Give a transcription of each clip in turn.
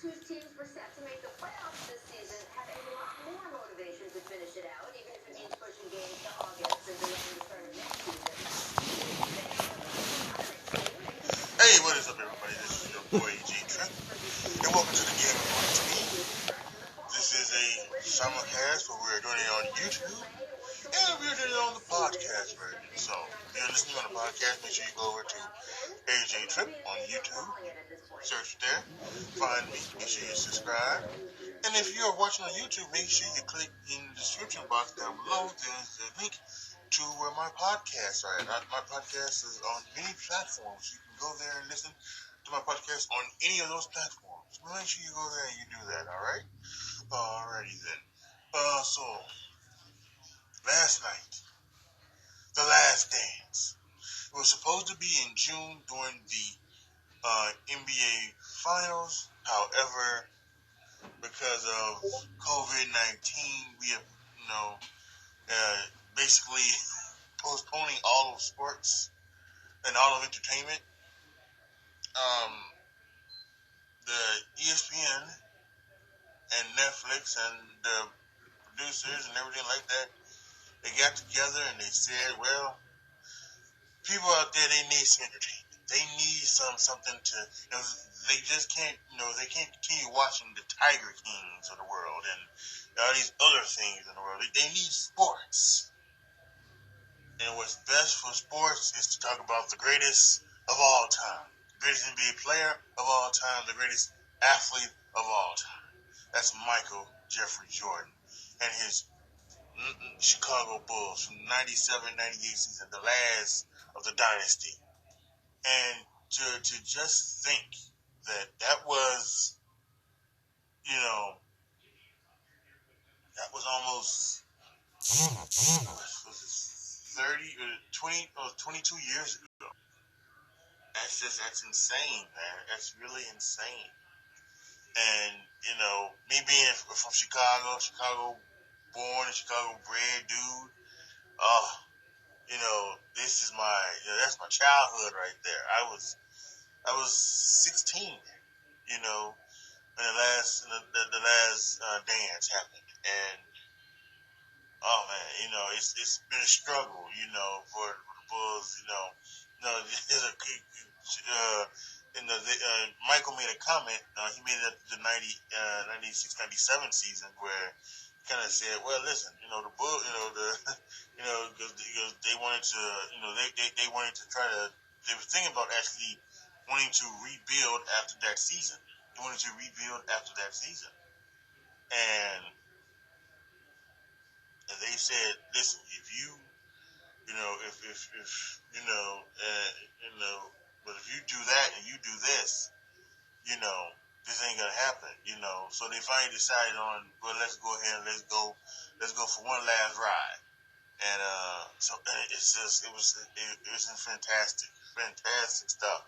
whose teams were set to make the playoffs this season have a lot more motivation to finish it out, even if it means pushing games to August and delaying the start of next season. Hey, what is up, everybody? This is your boy G-Trip, and welcome to the Game According to Me. This is a simulcast where we're doing it on YouTube, and we're doing it on the podcast version. So, if you're listening on the podcast, make sure you go over to AJ Trip on YouTube, search there, find me, make sure you subscribe. And if you're watching on YouTube, make sure you click in the description box down below. There's a link to where my podcasts are at. My podcast is on many platforms. You can go there and listen to my podcast on any of those platforms. Make sure you go there and you do that, alright? Alrighty then. So, last night, The Last Dance. It was supposed to be in June during the NBA Finals. However, because of COVID-19, we have, basically postponing all of sports and all of entertainment. The ESPN and Netflix and the producers and everything like that, they got together and they said, well, people out there, they need some entertainment. They need something to, they just can't, they can't continue watching the Tiger Kings of the world and all these other things in the world. They need sports. And what's best for sports is to talk about the greatest of all time. The greatest NBA player of all time, the greatest athlete of all time. That's Michael Jeffrey Jordan and his Chicago Bulls from 97-98 season, the last of the dynasty. And to just think that was, that was almost, was it 22 years ago. That's insane, man. That's really insane. And, me being from Chicago born and Chicago bred dude, this is that's my childhood right there. I was 16, when the last dance happened, and oh man, it's been a struggle, for the Bulls, there's Michael made a comment. He made it the 96-97 season where he kind of said, "Well, listen, the Bulls, because they wanted to, they wanted to try to, they were thinking about actually wanting to rebuild after that season. They wanted to rebuild after that season, and they said, listen, if you, but if you do that and you do this, this ain't gonna happen, So they finally decided on, well, let's go ahead and let's go for one last ride. And so it was fantastic stuff.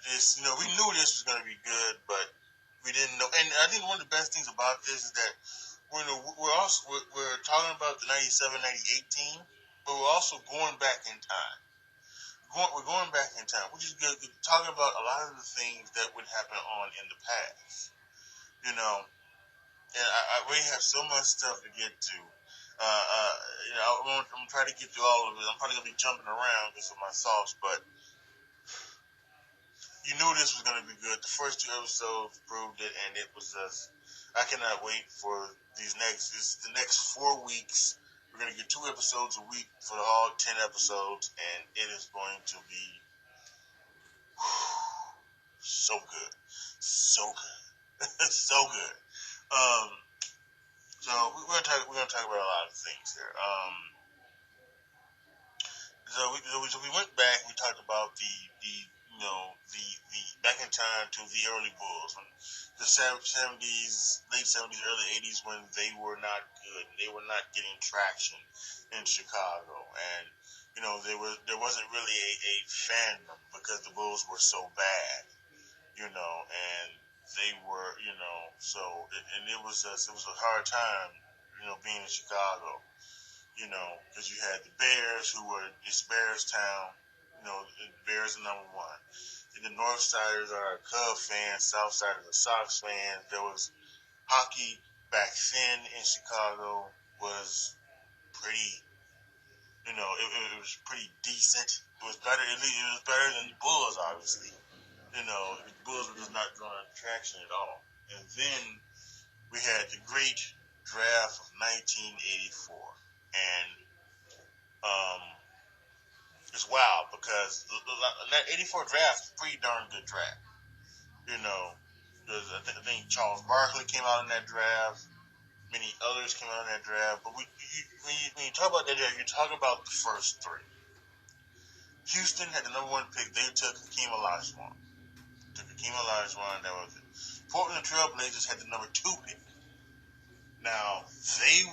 We knew this was gonna be good, but we didn't know. And I think one of the best things about this is that we're talking about the 97-98 team, but we're also going back in time. We're going back in time. We're just talking about a lot of the things that would happen on in the past, And we have so much stuff to get to. I'm trying to get through all of it. I'm probably gonna be jumping around because of my thoughts, but you knew this was gonna be good. The first 2 episodes proved it, and it was just. I cannot wait for the next 4 weeks. We're going to get 2 episodes a week for all 10 episodes, and it is going to be so good. So good. So good. So we're going to talk about a lot of things here. So we went back, we talked about the back in time to the early Bulls, when the 70s, late 70s, early 80s, when they were not good, they were not getting traction in Chicago, and there wasn't really a fandom because the Bulls were so bad, and they were, and it was a hard time, being in Chicago, because you had the Bears, who were, it's Bears town. The Bears are number one. the North Siders are Cub fans, South Siders are Sox fans. There was hockey back then in Chicago was pretty, it was pretty decent. It was better. At least it was better than the Bulls, obviously. The Bulls were just not drawing traction at all. And then we had the great draft of 1984, and it's wild because that 84 draft is a pretty darn good draft. I think Charles Barkley came out in that draft. Many others came out in that draft. But when you talk about that draft, you talk about the first three. Houston had the number one pick. They took Hakeem Olajuwon. That was it. Portland Trail Blazers had the number 2 pick. Now they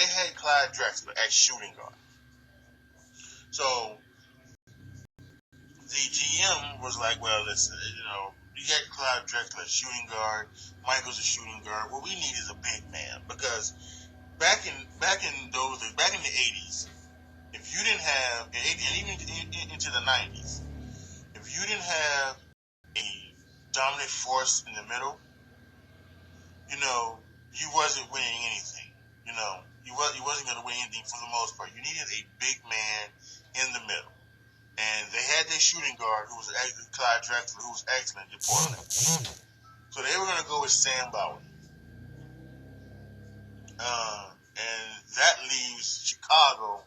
had Clyde Drexler at shooting guard. So the GM was like, well, listen, you got Clyde Drexler at shooting guard. Michael's a shooting guard. What we need is a big man, because back in the 80s, if you didn't have, and even into the 90s, if you didn't have a dominant force in the middle, you wasn't winning anything. You wasn't going to win anything for the most part. You needed a big man in the middle. And they had their shooting guard, who was Clyde Drexler, who was excellent in Portland. So they were going to go with Sam Bowie. And that leaves Chicago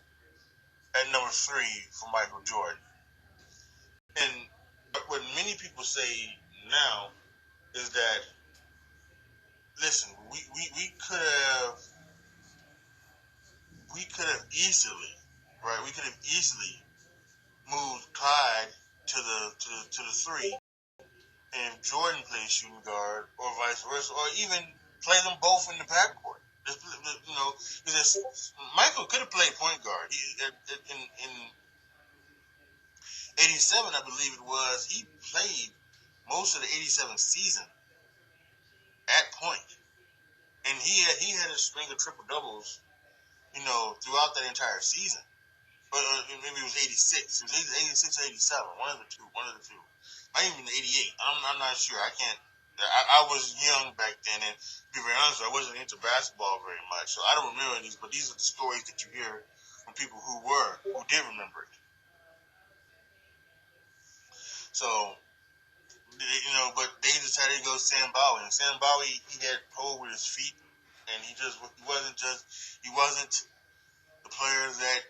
at number 3 for Michael Jordan. And what many people say now is that, listen, we could have easily moved Clyde to the 3, and Jordan played shooting guard, or vice versa, or even play them both in the backcourt. Because Michael could have played point guard. In 87, I believe it was, he played most of the 87 season at point, and he had a string of triple doubles, throughout that entire season. But maybe it was 86. It was 86 or 87. One of the two. Might even 88. I'm not sure. I was young back then, and to be very honest, I wasn't into basketball very much, so I don't remember these. But these are the stories that you hear from people who did remember it. So, but they decided to go Sam Bowie. And Sam Bowie, he had pulled with his feet, and he wasn't the player that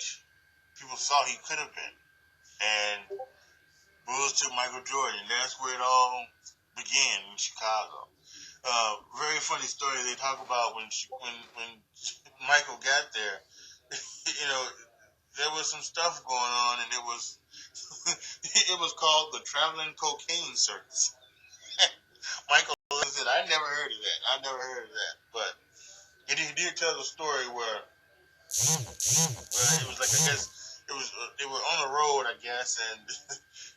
people thought he could have been. And Bulls took Michael Jordan. That's where it all began in Chicago. Very funny story they talk about when Michael got there. There was some stuff going on, and it was called the Traveling Cocaine Circus. Michael said, I never heard of that. But he did tell the story where it was like, I guess they were on the road, I guess, and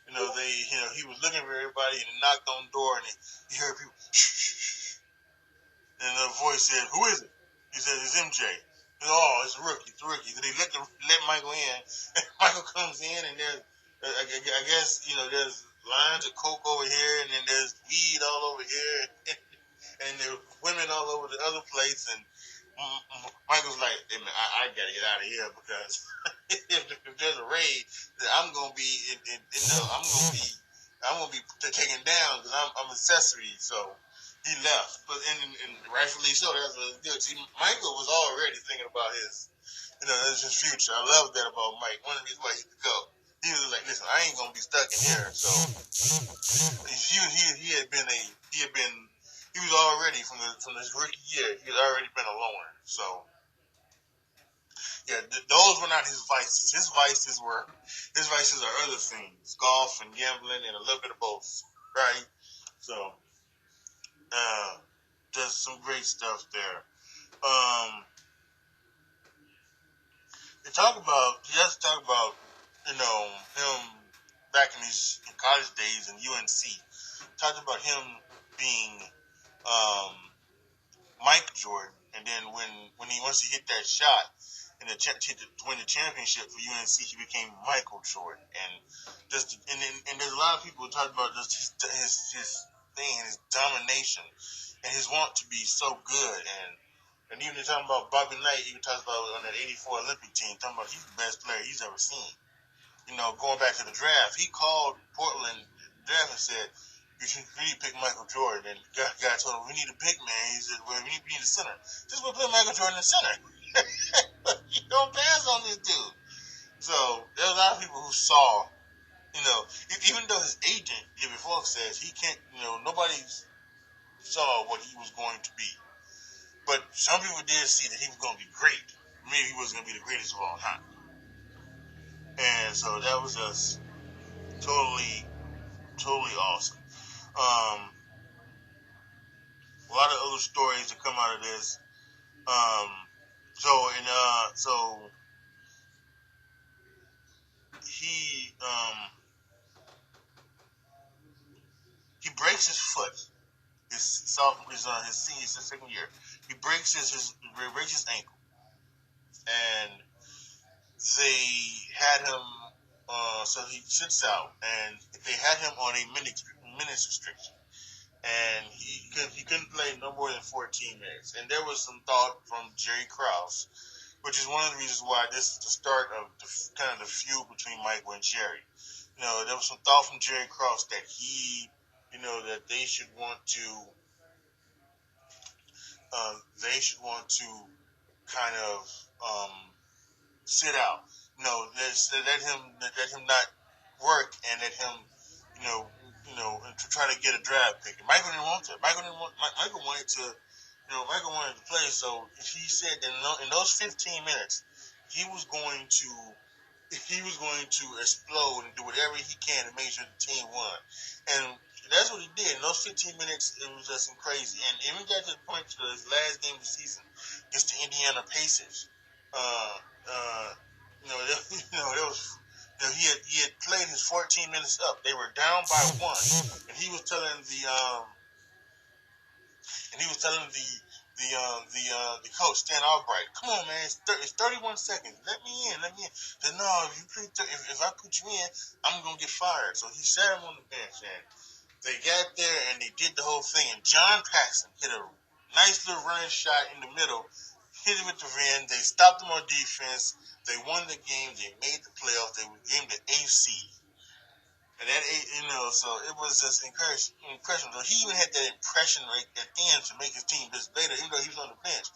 he was looking for everybody, and he knocked on the door, and he heard people shh, and the voice said, "Who is it?" He said, "It's MJ." He said, "Oh, it's a rookie. So they let Michael in. Michael comes in, and there's I guess there's lines of coke over here, and then there's weed all over here, and there's women all over the other place, and Michael's like, hey, man, I gotta get out of here, because if there's a raid, I'm gonna be taken down, because I'm accessory. So he left, but and rightfully so. That's what it's good. See, Michael was already thinking about that's his future. I love that about Mike. One of his ways to go. He was like, listen, I ain't gonna be stuck in here. So he was already from his rookie year. He had already been a loner. So yeah, those were not his vices. His vices are other things: golf and gambling and a little bit of both, right? So just some great stuff there. He has to talk about him back in his college days in UNC. Talked about him being Mike Jordan, and then once he hit that shot, to win the championship for UNC, he became Michael Jordan. And and there's a lot of people who talk about just his thing and his domination and his want to be so good. And even they're talking about Bobby Knight, even talks about on that '84 Olympic team, talking about he's the best player he's ever seen. Going back to the draft, he called Portland draft and said, "You should really pick Michael Jordan." And the guy told him, "We need a big man." He said, "Well, we need a center. Just go play Michael Jordan in center." You don't pass on this dude. So there's a lot of people who saw, even though his agent, Jimmy Falk, says he can't, nobody saw what he was going to be. But some people did see that he was going to be great. Maybe he wasn't going to be the greatest of all time. And so that was just totally, totally awesome. A lot of other stories that come out of this. So he breaks his foot. His second year. He breaks his ankle, and they had him. So he sits out, and they had him on a minutes restriction, and he couldn't play no more than 14 minutes. And there was some thought from Jerry Krause, which is one of the reasons why this is the start of the feud between Michael and Jerry. There was some thought from Jerry Krause that that they should want to kind of sit out. Let him not work and let him, to try to get a draft pick. And Michael didn't want to. Michael wanted to play. So he said that in those 15 minutes, he was going to explode and do whatever he can to make sure the team won. And that's what he did. In those 15 minutes, it was just crazy. And even got to the point to his last game of the season against the Indiana Pacers. He had played his 14 minutes up. They were down by one, and he was telling the coach Stan Albright, "Come on, man, it's 31 seconds. Let me in." He said, "No, if I put you in, I'm gonna get fired." So he sat him on the bench, and they got there and they did the whole thing. And John Paxson hit a nice little running shot in the middle, hit him at the end. They stopped him on defense. They won the game. They made the playoffs. They became the AC. And that, so it was just impressionable. He even had that impression right at the end to make his team just better, even though he was on the bench.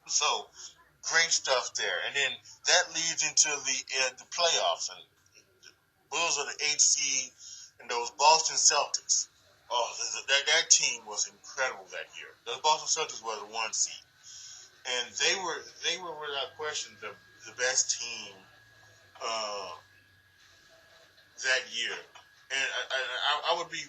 So great stuff there. And then that leads into the playoffs. And the Bulls are the 8th seed, and those Boston Celtics. Oh, that team was incredible that year. Those Boston Celtics were the 1 seed, and they were without question the best team that year. And I would be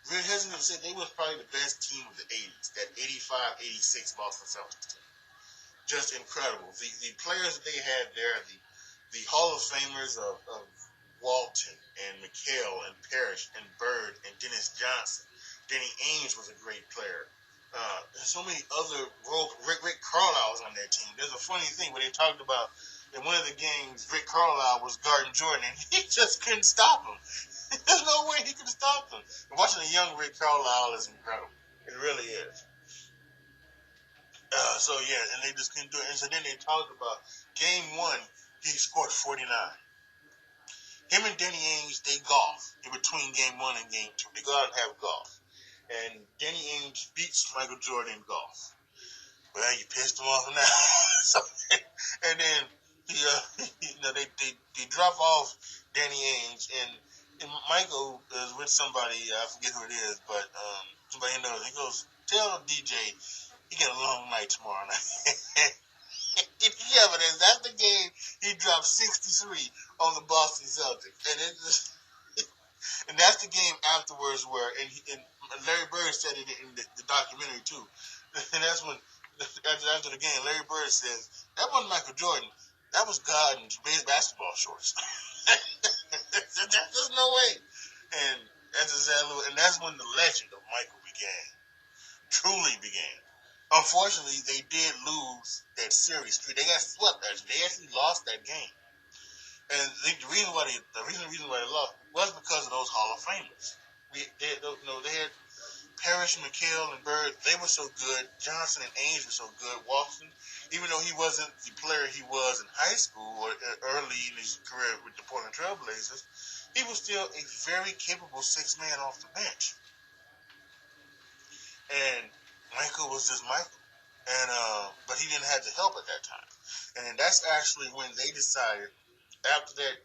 very hesitant to say they was probably the best team of the 80s. That 85-86 Boston Celtics team, just incredible. The players that they had there, the Hall of Famers of Walton and McHale and Parrish and Bird and Dennis Johnson. Danny Ainge was a great player. There's so many other Rick Carlisle was on that team. There's a funny thing where they talked about in one of the games, Rick Carlisle was guarding Jordan, and he just couldn't stop him. There's no way he could stop him. And watching a young Rick Carlisle is incredible. It really is. And they just couldn't do it. And so then they talked about game 1, he scored 49. Him and Danny Ainge, they golf in between game 1 and game 2. They go out and have golf. And Danny Ainge beats Michael Jordan in golf. Well, you pissed him off now. And then they drop off Danny Ainge, and Michael is with somebody, I forget who it is, but somebody knows. He goes, "Tell DJ he got a long night tomorrow night." Yeah, but that's the game he dropped 63 on the Boston Celtics, and that's the game afterwards where and Larry Bird said it in the documentary too, and that's when after the game Larry Bird says that wasn't Michael Jordan, that was God in his basketball shorts. There's no way, and that's when the legend of Michael truly began. Unfortunately, they did lose that series. They got swept. They actually lost that game. And the reason why they lost was because of those Hall of Famers. They had Parrish, McHale, and Bird. They were so good. Johnson and Ainge were so good. Watson, even though he wasn't the player he was in high school or early in his career with the Portland Trailblazers, he was still a very capable six man off the bench. And Michael was just Michael. And but he didn't have the help at that time. And that's actually when they decided after that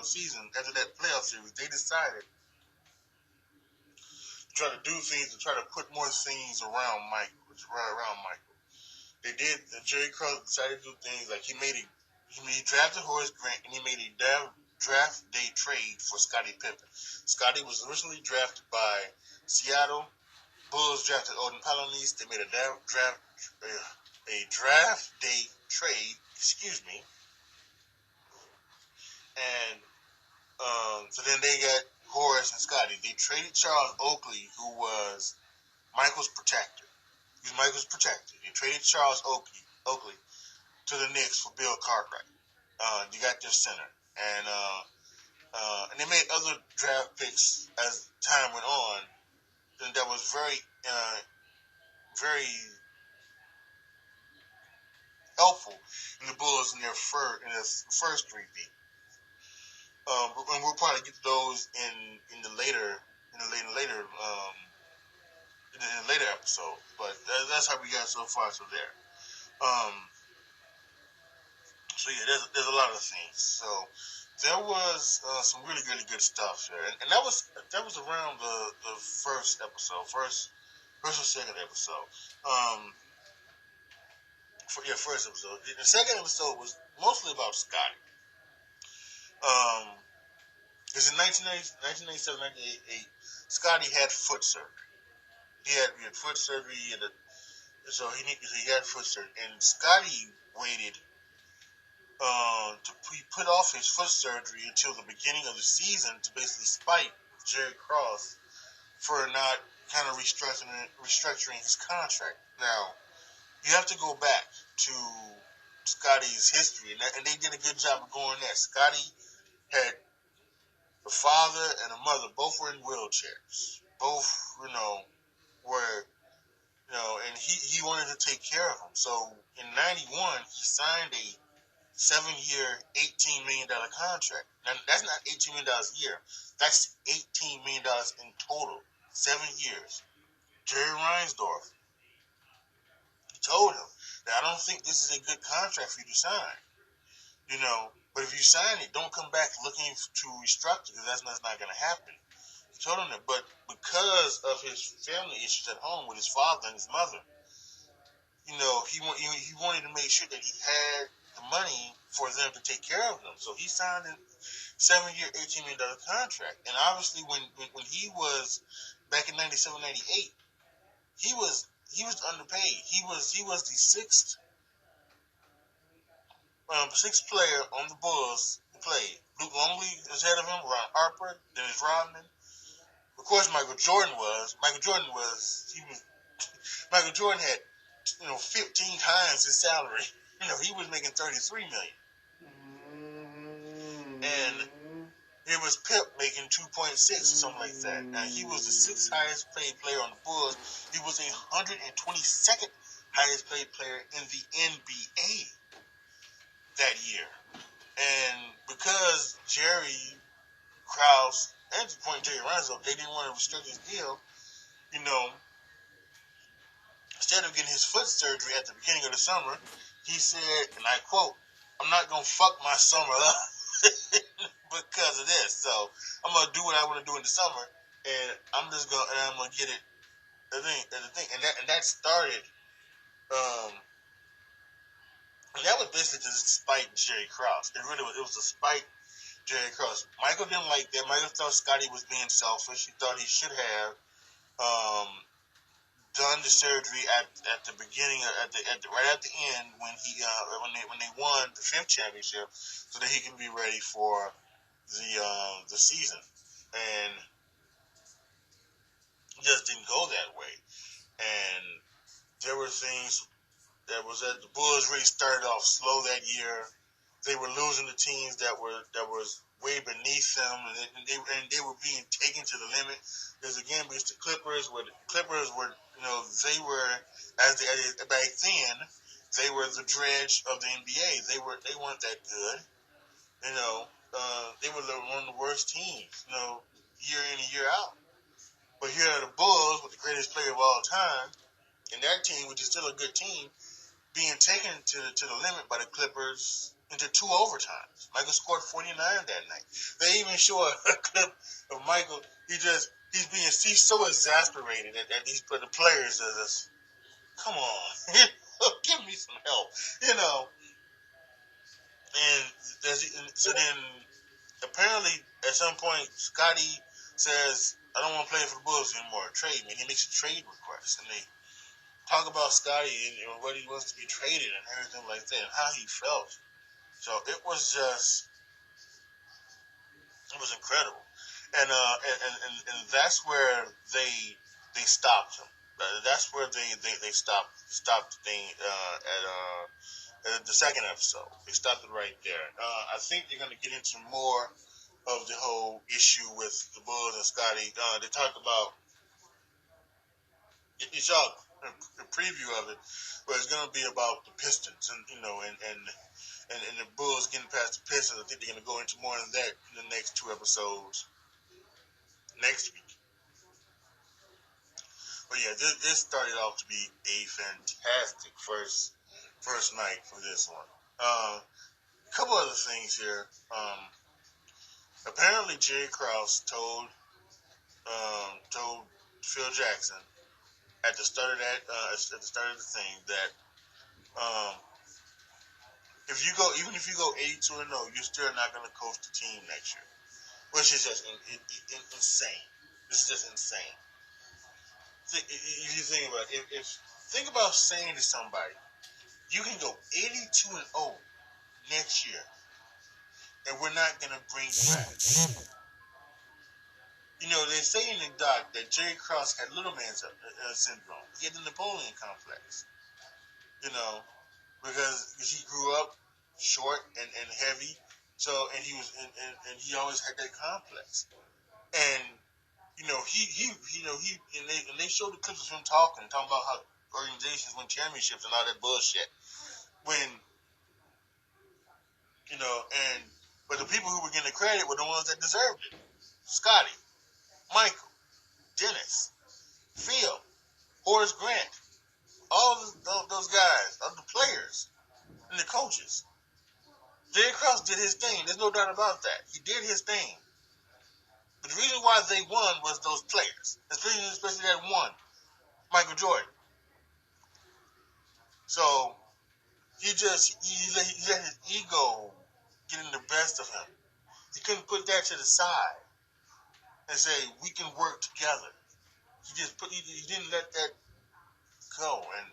season, after that playoff series, they decided to try to do things to try to put more things around Michael. They did. Jerry Krause decided to do things like he drafted Horace Grant and he made a draft day trade for Scottie Pippen. Scottie was originally drafted by Seattle. Bulls drafted Odin Palonese. They made a draft day trade. Excuse me. And so then they got Horace and Scottie. They traded Charles Oakley, who was Michael's protector. He was Michael's protector. They traded Charles Oakley to the Knicks for Bill Cartwright. You got their center. And they made other draft picks as time went on. And that was very helpful in the Bulls in their first three-peat. And we'll probably get to those in the later episode. But that's how we got so far to there. So yeah, there's a lot of things. So there was some really good stuff there, and that was around the first episode, first or second episode. First episode. The second episode was mostly about Scottie. Because in 1997, 1988, Scottie had foot surgery. He had foot surgery, so he had foot surgery, and Scottie waited to put off his foot surgery until the beginning of the season to basically spite Jerry Krause for not kind of restructuring his contract. Now, you have to go back to Scottie's history, and they did a good job of going there. Scottie had the father and the mother, both were in wheelchairs. Both, were, and he wanted to take care of them. So in 91, he signed a 7-year, $18 million contract. Now, that's not $18 million a year. That's $18 million in total. 7 years. Jerry Reinsdorf, he told him that I don't think this is a good contract for you to sign. But if you sign it, don't come back looking to restructure because that's not going to happen. He told him that. But because of his family issues at home with his father and his mother, he wanted to make sure that he had the money for them to take care of them. So he signed a 7-year, $18 million contract. And obviously, when he was back in 97, 98, he was underpaid. He was the sixth player on the Bulls who played. Luke Longley was ahead of him. Ron Harper, Dennis Rodman. Of course, Michael Jordan had 15 times his salary. He was making $33 million. And it was Pip making 2.6 or something like that. Now, he was the 6th highest paid player on the Bulls. He was 122nd highest paid player in the NBA that year. And because Jerry Krause and to point Jerry Reinsdorf, they didn't want to restrict his deal, instead of getting his foot surgery at the beginning of the summer, he said, and I quote, "I'm not going to fuck my summer up because of this. So I'm going to do what I want to do in the summer, and I'm going to get it, the thing. And that started, and that was basically just spite Jerry Krause. It was to spite Jerry Krause. Michael didn't like that. Michael thought Scottie was being selfish. He thought he should have, done the surgery at the beginning, right at the end when they won the 5th championship, so that he can be ready for the season, and it just didn't go that way. And there were things that was that the Bulls really started off slow that year. They were losing the teams that was way beneath them, and they were being taken to the limit. There's again because the Clippers were they were back then they were the dredge of the NBA. They weren't that good. They were one of the worst teams. Year in and year out. But here are the Bulls with the greatest player of all time, and that team, which is still a good team, being taken to the limit by the Clippers into 2 overtimes. Michael scored 49 that night. They even show a clip of Michael. He's so exasperated at these the players. Come on, give me some help, And so then apparently at some point Scotty says, "I don't want to play for the Bulls anymore. Trade me." And he makes a trade request, and they talk about Scotty and what he wants to be traded and everything like that, and how he felt. So it was incredible, and that's where they stopped him. That's where they stopped the thing at the second episode. They stopped it right there. I think they're going to get into more of the whole issue with the Bulls and Scotty. They talked about. You saw a preview of it, but it's going to be about the Pistons and the Bulls getting past the Pistons. I think they're going to go into more of that in the next 2 episodes next week. But yeah, this started off to be a fantastic first night for this one. A couple other things here. Apparently, Jerry Krause told Phil Jackson at the start of the thing that even if you go 82-0, you're still not going to coach the team next year, which is just insane. This is just insane. If you think about it, think about saying to somebody, you can go 82-0 next year, and we're not going to bring you back. They say in the doc that Jerry Krause had little man syndrome. He had the Napoleon complex. Because he grew up short and heavy, and he always had that complex. And they showed the clips of him talking about how organizations win championships and all that bullshit. But the people who were getting the credit were the ones that deserved it. Scotty, Michael, Dennis, Phil, Horace Grant, all those guys, all the players, and the coaches. Jerry Krause did his thing. There's no doubt about that. He did his thing. But the reason why they won was those players, especially that one, Michael Jordan. So he let his ego get in the best of him. He couldn't put that to the side and say we can work together. He didn't let that go, and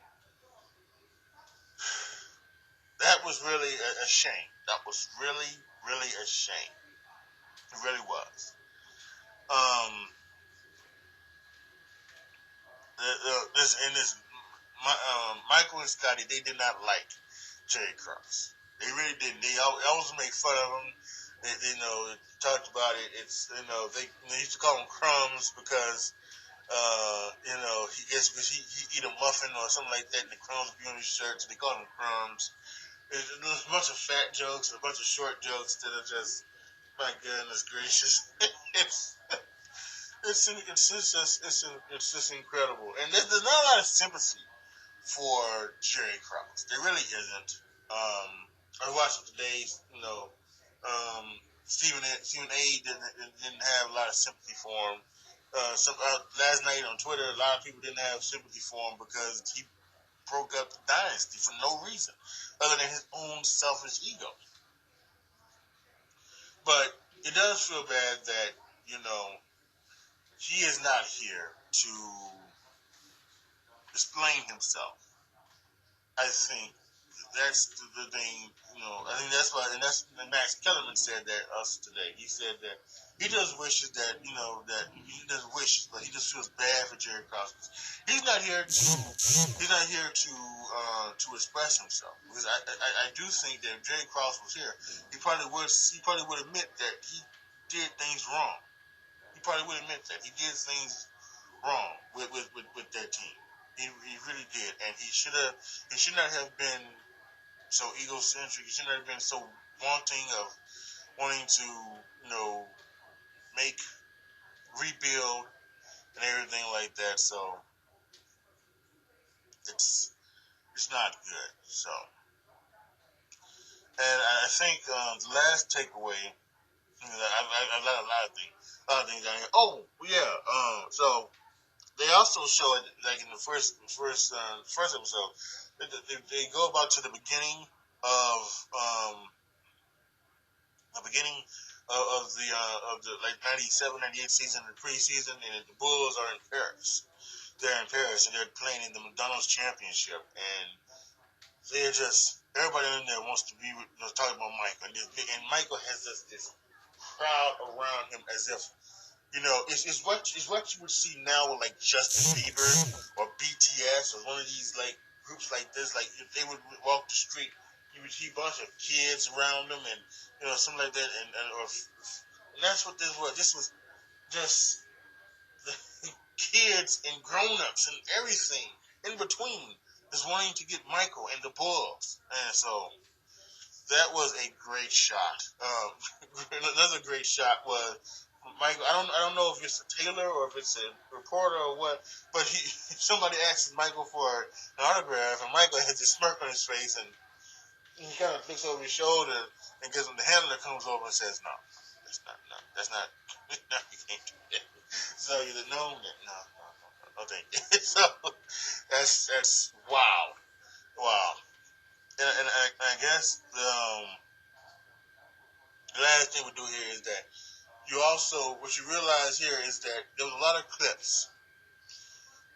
that was really a shame. That was really, really a shame. It really was. Michael and Scotty, they did not like Jerry Krause. They really didn't. They always make fun of him. They talked about it. They used to call him Crumbs because he eat a muffin or something like that, and the crumbs would be on his shirt, so they call him Crumbs. There's a bunch of fat jokes and a bunch of short jokes that are just, my goodness gracious, it's just incredible, and there's not a lot of sympathy for Jerry Krause. There really isn't. I watched it today. Stephen A. didn't have a lot of sympathy for him. Last night on Twitter, a lot of people didn't have sympathy for him because he broke up the dynasty for no reason other than his own selfish ego. But it does feel bad that, he is not here to explain himself. I think that's the thing, I think that's why, and that's and Max Kellerman said that us today. He said that he just wishes that that he doesn't wish, but he just feels bad for Jerry Krause. He's not here to express himself, because I do think that if Jerry Krause was here, he probably would admit that he did things wrong. He probably would admit that he did things wrong with that team. He really did, and he should not have been so egocentric. He shouldn't have been so wanting of wanting to, make, rebuild, and everything like that. So it's not good. So, and I think the last takeaway, I've got a lot of things down here. Oh yeah, so they also show it like in the first episode. They go about to the beginning of the beginning of the like 97, 98 season, the preseason, and the Bulls are in Paris. They're in Paris and they're playing in the McDonald's Championship, and they're just everybody in there wants to be talking about Michael, and Michael has this crowd around him as if it's what you would see now with like Justin Bieber or BTS or one of these like groups like this. Like if they would walk the street, you would see a bunch of kids around them and something like that, and that's what this was. This was just the kids and grown-ups and everything in between is wanting to get Michael and the Bulls, and so that was a great shot. Another great shot was Michael. I don't know if it's a Taylor or if it's a reporter or what, but somebody asked Michael for an autograph, and Michael has this smirk on his face, and he kind of looks over his shoulder, and because the handler comes over and says, "No, that's not, no, you can't do that." So you know that no, thank you. So that's wow. And I guess the last thing we do here is that what you realize here is that there was a lot of clips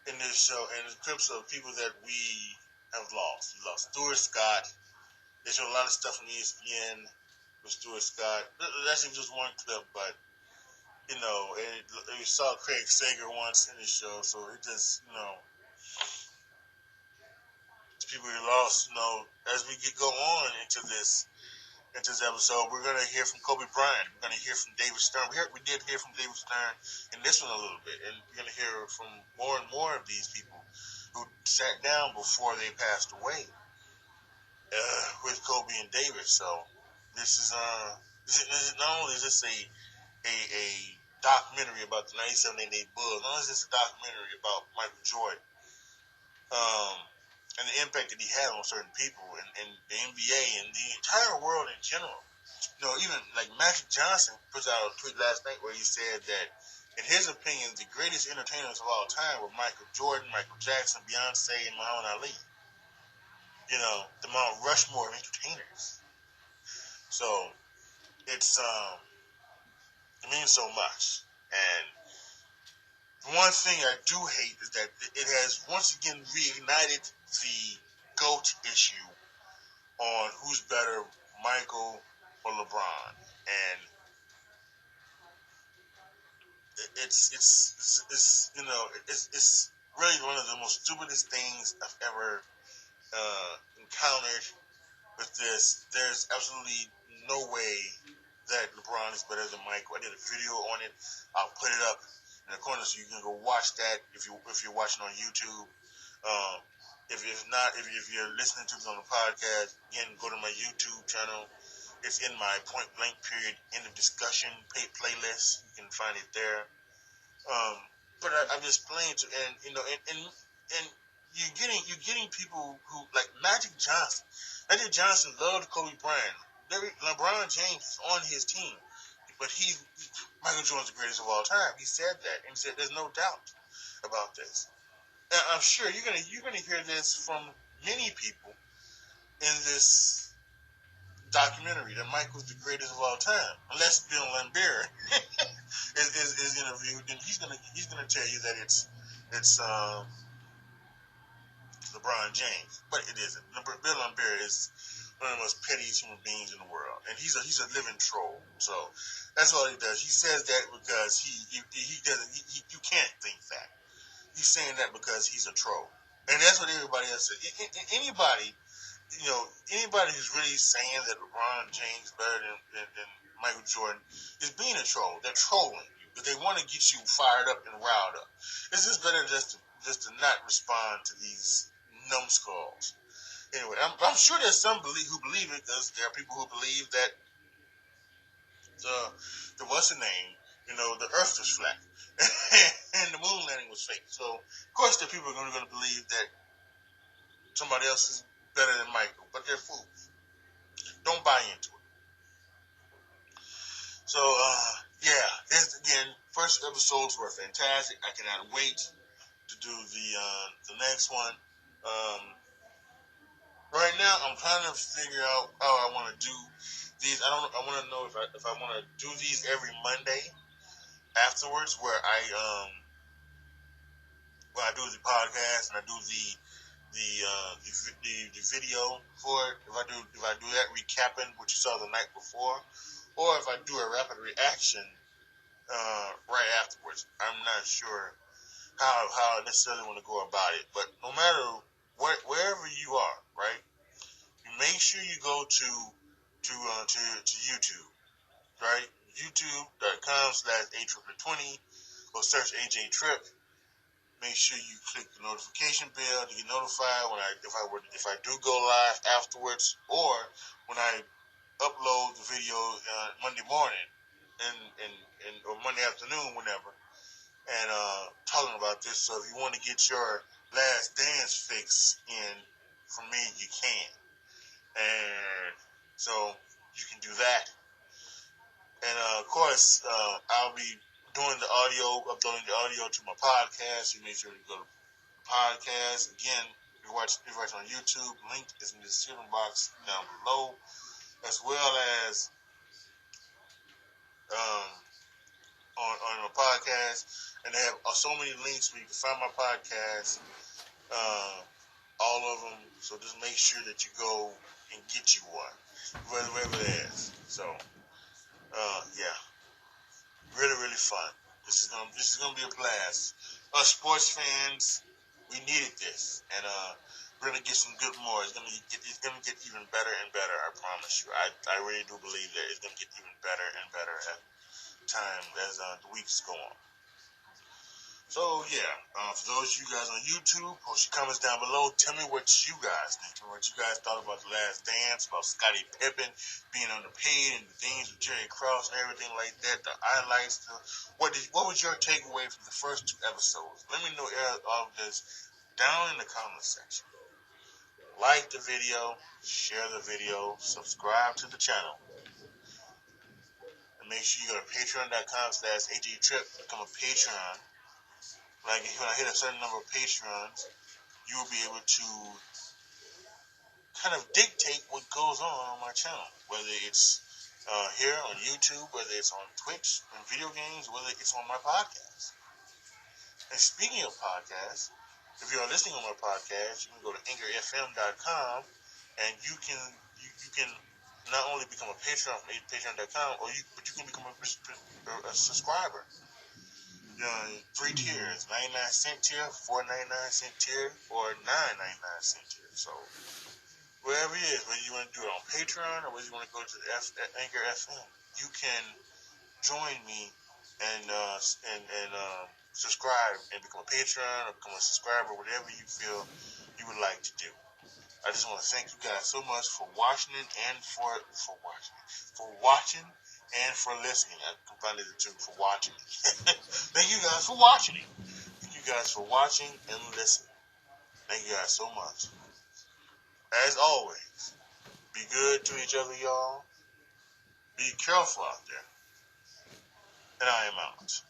in this show, and the clips of people that we have lost. We lost Stuart Scott. They showed a lot of stuff on ESPN with Stuart Scott. That's just one clip, but we saw Craig Sager once in the show, so it just people we lost. As we go on into this episode, we're going to hear from Kobe Bryant. We're going to hear from David Stern. We did hear from David Stern in this one a little bit, and we're going to hear from more and more of these people who sat down before they passed away with Kobe and David. So this is not only is this a documentary about the 97-98 Bulls, not only is this a documentary about Michael Jordan, and the impact that he had on certain people and the NBA and the entire world in general. Even like Magic Johnson put out a tweet last night where he said that, in his opinion, the greatest entertainers of all time were Michael Jordan, Michael Jackson, Beyonce, and Muhammad Ali. The Mount Rushmore of entertainers. So it's it means so much. And one thing I do hate is that it has once again reignited the GOAT issue on who's better, Michael or LeBron, and it's really one of the most stupidest things I've ever encountered with this. There's absolutely no way that LeBron is better than Michael. I did a video on it. I'll put it up in the corner so you can go watch that if you're watching on YouTube. If you're listening to this on the podcast, again, go to my YouTube channel. It's in my Point Blank Period End of Discussion playlist. You can find it there. But I'm just playing to, and you're getting people who like Magic Johnson. Magic Johnson loved Kobe Bryant. LeBron James is on his team, but Michael Jordan's the greatest of all time. He said that, and he said there's no doubt about this. And I'm sure you're gonna hear this from many people in this documentary that Michael's the greatest of all time, unless Bill Laimbeer is interviewed, then he's gonna tell you that it's LeBron James, but it isn't. Bill Laimbeer is one of the most pettiest human beings in the world, and he's a living troll. So that's all he does. He says that because he doesn't. You can't think that. He's saying that because he's a troll, and that's what everybody else says. Anybody, anybody who's really saying that LeBron James is better than Michael Jordan is being a troll. They're trolling you, but they want to get you fired up and riled up. It's just better just to not respond to these numbskulls. Anyway, I'm sure there's some who believe it, because there are people who believe that the what's the name? The Earth was flat and the moon landing was fake. So of course, the people are going to believe that somebody else is better than Michael, but they're fools. Don't buy into it. So yeah, again, first episodes were fantastic. I cannot wait to do the next one. Right now, I'm trying to figure out how I want to do these. I want to know if I want to do these every Monday afterwards, where I do the podcast and I do the video for it. If I do that recapping what you saw the night before, or if I do a rapid reaction right afterwards. I'm not sure how I necessarily want to go about it, but no matter wherever you are, right? Make sure you go to YouTube, right? YouTube.com/ATripper20. Go search AJ Trip. Make sure you click the notification bell to get notified if I do go live afterwards, or when I upload the video Monday morning or Monday afternoon, whenever, and talking about this. So if you want to get your last dance fix in from me, you can. And so you can do that. And of course, I'll be uploading the audio to my podcast. You make sure you go to the podcast. Again, if you're watching on YouTube, link is in the description box down below, as well as on my podcast. And they have so many links where you can find my podcast, all of them. So just make sure that you go and get you one, wherever it is. So, yeah, really, really fun. This is gonna be a blast. Us sports fans, we needed this, and we're gonna get some good more. It's gonna get even better and better. I promise you. I really do believe that it's gonna get even better and better as time as the weeks go on. So yeah, for those of you guys on YouTube, post your comments down below. Tell me what you guys think. Tell me what you guys thought about The Last Dance, about Scottie Pippen being underpaid, and the things with Jerry Krause and everything like that. The highlights. What was your takeaway from the first 2 episodes? Let me know all of this down in the comment section. Like the video, share the video, subscribe to the channel, and make sure you go to patreon.com/AJTrip, become a Patreon. When I hit a certain number of patrons, you will be able to kind of dictate what goes on my channel, whether it's here on YouTube, whether it's on Twitch and video games, whether it's on my podcast. And speaking of podcasts, if you're listening on my podcast, you can go to anchorfm.com, and you can not only become a patron from patreon.com, but you can become a subscriber. 3 tiers, 99-cent tier, 4.99-cent tier, or 9.99-cent tier. So wherever it is, whether you want to do it on Patreon or whether you want to go to Anchor FM, you can join me and subscribe and become a patron or become a subscriber, whatever you feel you would like to do. I just want to thank you guys so much for watching and for watching and for listening. I combined the two, for watching. Thank you guys for watching. Thank you guys for watching and listening. Thank you guys so much. As always, be good to each other, y'all. Be careful out there. And I am out.